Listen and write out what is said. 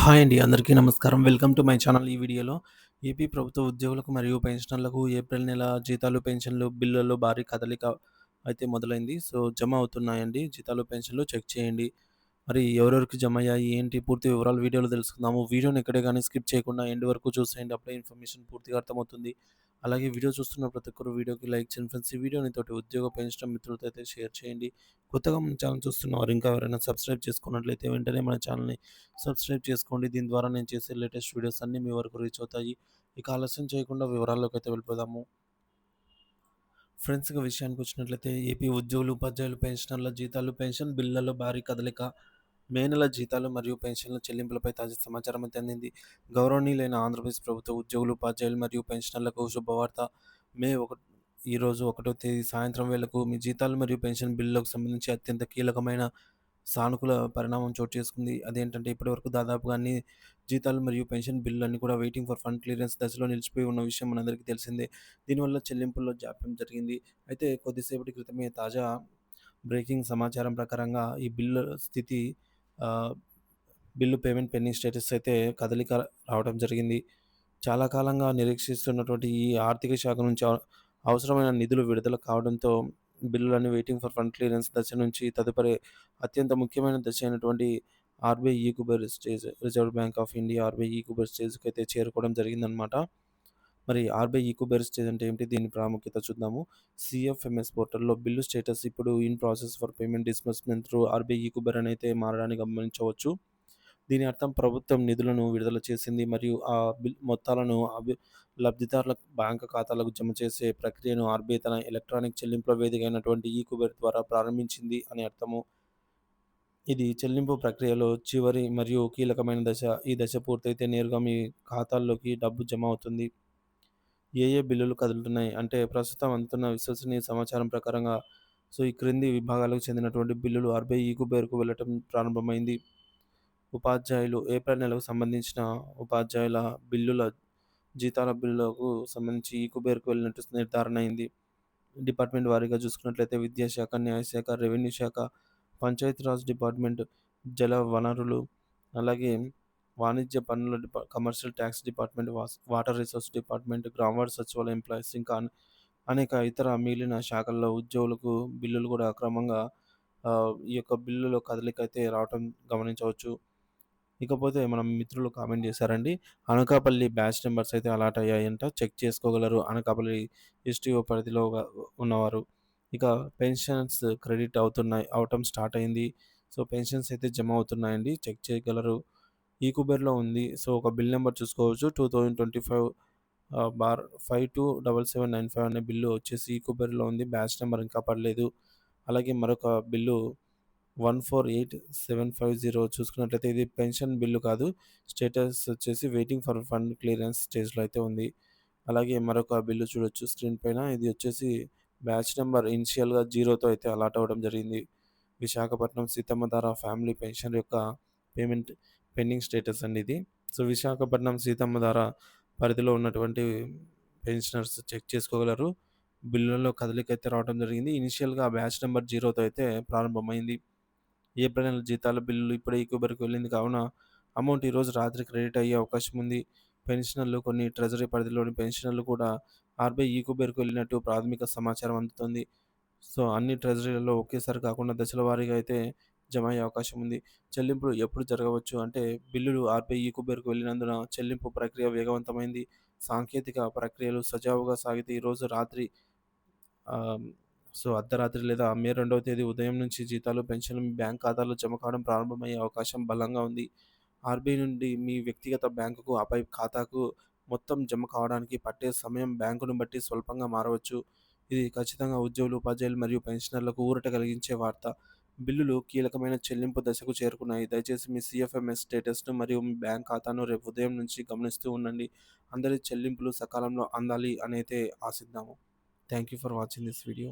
Hi అండి. అందరికీ నమస్కారం. Welcome to my channel. ఈ వీడియోలో ఏపీ ప్రభుత్వ ఉద్యోగులకు మరియు పెన్షనర్లకు ఏప్రిల్ నెల జీతాలు, పెన్షన్లు బిల్లుల్లో భారీ కదలిక అయితే మొదలైంది. సో, జమ అవుతున్నాయండి. జీతాలు, పెన్షన్లు చెక్ చేయండి. మరి ఎవరెవరికి జమయ్యాయి, ఏంటి పూర్తి వివరాలు వీడియోలో తెలుసుకుందాము. వీడియోని ఎక్కడే గాని స్కిప్ చేయకుండా ఎండ్ వరకు చూసేయండి. అప్పుడే ఇన్ఫర్మేషన్ పూర్తిగా అర్థమవుతుంది. అలాగే వీడియో చూస్తున్న ప్రతి ఒక్కరు వీడియోకి లైక్ చేయండి ఫ్రెండ్స్. ఈ వీడియోని తోటి ఉద్యోగ పెన్షన్ మిత్రులతో అయితే షేర్ చేయండి. కొత్తగా మన ఛానల్ చూస్తున్నవారు ఇంకా ఎవరైనా సబ్స్క్రైబ్ చేసుకున్నట్లయితే వెంటనే మన ఛానల్‌ని సబ్స్క్రైబ్ చేసుకోండి. దీని ద్వారా నేను చేసే లేటెస్ట్ వీడియోస్ అన్నీ మీ వరకు రీచ్ అవుతాయి. ఇక ఆలస్యం చేయకుండా వివరాల్లోకైతే వెళ్ళిపోదాము. ఫ్రెండ్స్, ఇక విషయానికొచ్చినట్లయితే ఏపీ ఉద్యోగులు, ఉపాధ్యాయులు, పెన్షనర్ల జీతాలు, పెన్షన్ బిల్లులలో భారీ కదలిక. మే నెల జీతాలు మరియు పెన్షన్ల చెల్లింపులపై తాజా సమాచారం అయితే అందింది. గౌరవనీయులైన ఆంధ్రప్రదేశ్ ప్రభుత్వ ఉద్యోగులు, ఉపాధ్యాయులు మరియు పెన్షనర్లకు శుభవార్త. మే ఒక ఈరోజు 1వ తేదీ సాయంత్రం వేళకు మీ జీతాలు మరియు పెన్షన్ బిల్లులకు సంబంధించి అత్యంత కీలకమైన సానుకూల పరిణామం చోటు చేసుకుంది. అదేంటంటే ఇప్పటివరకు దాదాపుగా అన్ని జీతాలు మరియు పెన్షన్ బిల్లులన్నీ కూడా వెయిటింగ్ ఫర్ ఫండ్ క్లియరెన్స్ దశలో నిలిచిపోయి ఉన్న విషయం మనందరికీ తెలిసిందే. దీనివల్ల చెల్లింపుల్లో జాప్యం జరిగింది. అయితే కొద్దిసేపటి క్రితమే తాజా బ్రేకింగ్ సమాచారం ప్రకారంగా ఈ బిల్లు స్థితి ఆహ్, బిల్లు పేమెంట్ పెండింగ్ స్టేటస్ అయితే కదలిక రావడం జరిగింది. చాలా కాలంగా నిరీక్షిస్తున్నటువంటి ఈ ఆర్థిక శాఖ నుంచి అవసరమైన నిధులు విడుదల కావడంతో బిల్లులన్నీ వెయిటింగ్ ఫర్ ఫండ్ క్లియరెన్స్ దశ నుంచి తదుపరి అత్యంత ముఖ్యమైన దశ అయినటువంటి RBI eKuber stage, Reserve Bank of India RBI eKuber స్టేజ్‌కైతే చేరుకోవడం జరిగిందనమాట. మరి ఆర్‌బీఐ ఈక్యుబర్ స్టేజ్ అంటే ఏమిటి? దీని ప్రాముఖ్యత చూద్దాము. సీఎఫ్ఎంఎస్ పోర్టల్‌లో బిల్లు స్టేటస్ ఇప్పుడు in process for payment disbursement through RBI eKuber అని అయితే మారడాన్ని గమనించవచ్చు. దీని అర్థం ప్రభుత్వం నిధులను విడుదల చేసింది మరియు ఆ మొత్తాలను లబ్ధిదారుల బ్యాంకు ఖాతాలకు జమ చేసే ప్రక్రియను ఆర్‌బీఐ తన ఎలక్ట్రానిక్ చెల్లింపుల వేదిక అయినటువంటి ఈక్యుబర్ ద్వారా ప్రారంభించింది అని అర్థము. ఇది చెల్లింపు ప్రక్రియలో చివరి మరియు కీలకమైన దశ. ఈ దశ పూర్తయితే నేరుగా మీ ఖాతాల్లోకి డబ్బు జమ అవుతుంది. ఏ బిల్లులు కదులుతున్నాయి అంటే ప్రస్తుతం అందుతున్న విశ్వసనీయ సమాచారం ప్రకారంగా ఈ క్రింది విభాగాలకు చెందినటువంటి బిల్లులు ఆర్‌బీఐ ఈక్యుబర్‌కు వెళ్ళటం ప్రారంభమైంది. ఉపాధ్యాయులు ఏప్రిల్ నెలకు సంబంధించిన ఉపాధ్యాయుల బిల్లుల జీతాల బిల్లులకు సంబంధించి ఈ కుబేర్‌కు వెళ్ళినట్టు నిర్ధారణ అయింది. డిపార్ట్‌మెంట్ వారీగా చూసుకున్నట్లయితే విద్యాశాఖ, న్యాయశాఖ, రెవెన్యూ శాఖ, పంచాయతీరాజ్ డిపార్ట్‌మెంట్, జల వనరులు, అలాగే వాణిజ్య పన్నుల commercial tax department, water resource department, గ్రామవార్డ్ సచివాలయ ఎంప్లాయీస్ ఇంకా అనేక ఇతర మిగిలిన శాఖల్లో ఉద్యోగులకు బిల్లులు కూడా క్రమంగా ఈ యొక్క బిల్లులో కదలిక అయితే రావటం గమనించవచ్చు. ఇకపోతే మన మిత్రులు కామెంట్ చేశారండి. అనకాపల్లి బ్యాచ్ నంబర్స్ అయితే అలాట్ అయ్యాయంట. చెక్ చేసుకోగలరు అనకాపల్లి ఎస్‌టీఓ పరిధిలో ఉన్నవారు. ఇక పెన్షన్స్ క్రెడిట్ అవ్వటం స్టార్ట్ అయింది. పెన్షన్స్ అయితే జమ అవుతున్నాయండి. చెక్ చేయగలరు. ఈకుబెర్‌లో ఉంది. ఒక బిల్ నంబర్ చూసుకోవచ్చు. 2025 527795 అనే బిల్లు వచ్చేసి ఈకుబెర్‌లో ఉంది. బ్యాచ్ నంబర్ ఇంకా పడలేదు. అలాగే మరొక బిల్లు 148750 చూసుకున్నట్లయితే ఇది పెన్షన్ బిల్లు కాదు. స్టేటస్ వచ్చేసి వెయిటింగ్ ఫర్ ఫండ్ క్లియరెన్స్ స్టేజ్‌లో అయితే ఉంది. అలాగే మరొక బిల్లు చూడొచ్చు స్క్రీన్ పైన. ఇది వచ్చేసి బ్యాచ్ నంబర్ ఇనిషియల్‌గా 0తో అయితే అలాట్ అవ్వడం జరిగింది. విశాఖపట్నం సీతమ్మధార ఫ్యామిలీ పెన్షన్ యొక్క పేమెంట్ పెండింగ్ స్టేటస్ అండి ఇది. విశాఖపట్నం సీతమ్మధార పరిధిలో ఉన్నటువంటి పెన్షనర్స్ చెక్ చేసుకోగలరు. బిల్లుల్లో కదలికైతే రావడం జరిగింది. ఇనిషియల్‌గా బ్యాచ్ నంబర్ 0తో అయితే ప్రారంభమైంది. ఏప్రిల్ నెల జీతాల బిల్లులు ఇప్పుడే ఈక్యూబర్‌కి వెళ్ళింది కావున అమౌంట్ ఈరోజు రాత్రి క్రెడిట్ అయ్యే అవకాశం ఉంది. పెన్షనర్లు కొన్ని ట్రెజరీ పరిధిలోని పెన్షనర్లు కూడా ఆర్‌బీఐ ఈక్యూబర్‌కి వెళ్ళినట్టు ప్రాథమిక సమాచారం అందుతుంది. అన్ని ట్రెజరీలలో ఒకేసారి కాకుండా దశల వారీగా అయితే జమ అయ్యే అవకాశం ఉంది. చెల్లింపులు ఎప్పుడు జరగవచ్చు అంటే బిల్లులు ఆర్‌బీఐ ఈక్యూబర్‌కి వెళ్ళినందున చెల్లింపు ప్రక్రియ వేగవంతమైంది. సాంకేతిక ప్రక్రియలు సజావుగా సాగితే ఈరోజు రాత్రి ఆహ్, అర్ధరాత్రి లేదా మే 2వ తేదీ ఉదయం నుంచి జీతాలు, పెన్షన్లు మీ బ్యాంక్ ఖాతాలో జమ కావడం ప్రారంభమయ్యే అవకాశం బలంగా ఉంది. ఆర్‌బీఐ నుండి మీ వ్యక్తిగత బ్యాంకుకు, ఆపై ఖాతాకు మొత్తం జమ కావడానికి పట్టే సమయం బ్యాంకును బట్టి స్వల్పంగా మారవచ్చు. ఇది ఖచ్చితంగా ఉద్యోగులు, ఉపాధ్యాయులు మరియు పెన్షనర్లకు ఊరట కలిగించే వార్త. బిల్లులు కీలకమైన చెల్లింపు దశకు చేరుకున్నాయి. దయచేసి మీ సీఎఫ్ఎంఎస్ స్టేటస్‌ను మరియు మీ బ్యాంక్ ఖాతాను రేపు ఉదయం నుంచి గమనిస్తూ ఉండండి. అందరి చెల్లింపులు సకాలంలో అందాలి అనైతే ఆశిద్దాము. Thank you for watching this video.